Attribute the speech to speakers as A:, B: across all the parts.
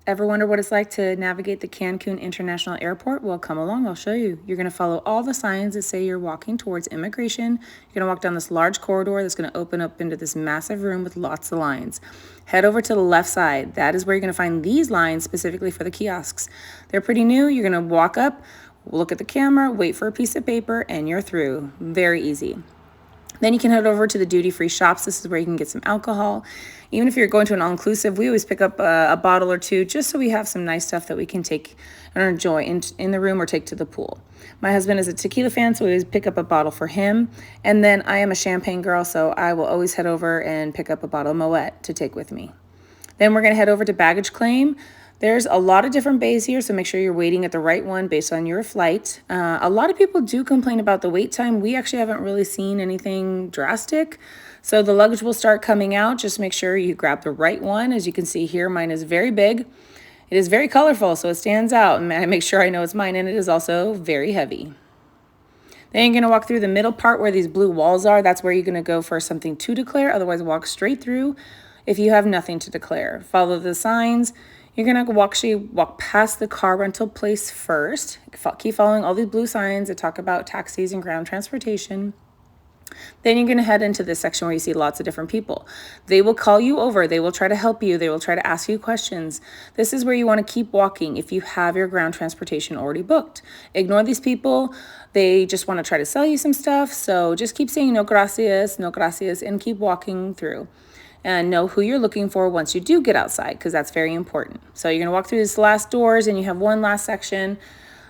A: Ever wonder what it's like to navigate the Cancun International Airport? Well, come along, I'll show you. You're gonna follow all the signs that say you're walking towards immigration. You're gonna walk down this large corridor that's gonna open up into this massive room with lots of lines. Head over to the left side. That is where you're gonna find these lines specifically for the kiosks. They're pretty new. You're gonna walk up, look at the camera, wait for a piece of paper, and you're through. Very easy. Then you can head over to the duty-free shops. This is where you can get some alcohol. Even if you're going to an all-inclusive, we always pick up a bottle or two just so we have some nice stuff that we can take and enjoy in the room or take to the pool. My husband is a tequila fan, so we always pick up a bottle for him. And then I am a champagne girl, so I will always head over and pick up a bottle of Moet to take with me. Then we're going to head over to baggage claim. There's a lot of different bays here, so make sure you're waiting at the right one based on your flight. A lot of people do complain about the wait time. We actually haven't really seen anything drastic. So the luggage will start coming out. Just make sure you grab the right one. As you can see here, mine is very big. It is very colorful, so it stands out. And I make sure I know it's mine, and it is also very heavy. Then you're going to walk through the middle part where these blue walls are. That's where you're going to go for something to declare. Otherwise, walk straight through if you have nothing to declare. Follow the signs. You're going to walk past the car rental place first. Keep following all these blue signs that talk about taxis and ground transportation. Then you're going to head into this section where you see lots of different people. They will call you over. They will try to help you. They will try to ask you questions. This is where you want to keep walking if you have your ground transportation already booked. Ignore these people. They just want to try to sell you some stuff. So just keep saying no gracias, and keep walking through. And know who you're looking for once you do get outside, because that's very important. So you're going to walk through these last doors, and you have one last section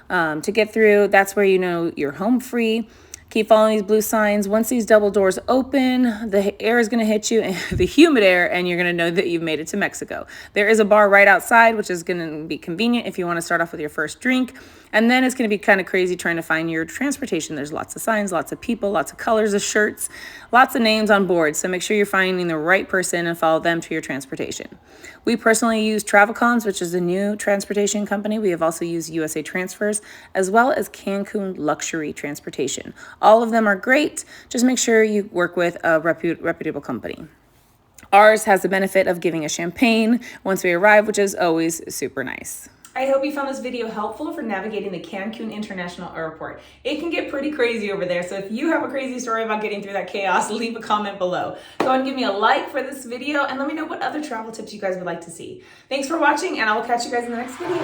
A: to get through. That's where you know you're home free. Keep following these blue signs. Once these double doors open, the air is going to hit you, the humid air, and you're going to know that you've made it to Mexico. There is a bar right outside, which is going to be convenient if you want to start off with your first drink. And then it's going to be kind of crazy trying to find your transportation. There's lots of signs, lots of people, lots of colors of shirts, lots of names on board. So make sure you're finding the right person and follow them to your transportation. We personally use Travelcons, which is a new transportation company. We have also used USA Transfers, as well as Cancun Luxury Transportation. All of them are great. Just make sure you work with a reputable company. Ours has the benefit of giving us champagne once we arrive, which is always super nice. I hope you found this video helpful for navigating the Cancun International Airport. It can get pretty crazy over there, so if you have a crazy story about getting through that chaos, leave a comment below. Go ahead and give me a like for this video, and let me know what other travel tips you guys would like to see. Thanks for watching, and I will catch you guys in the next video.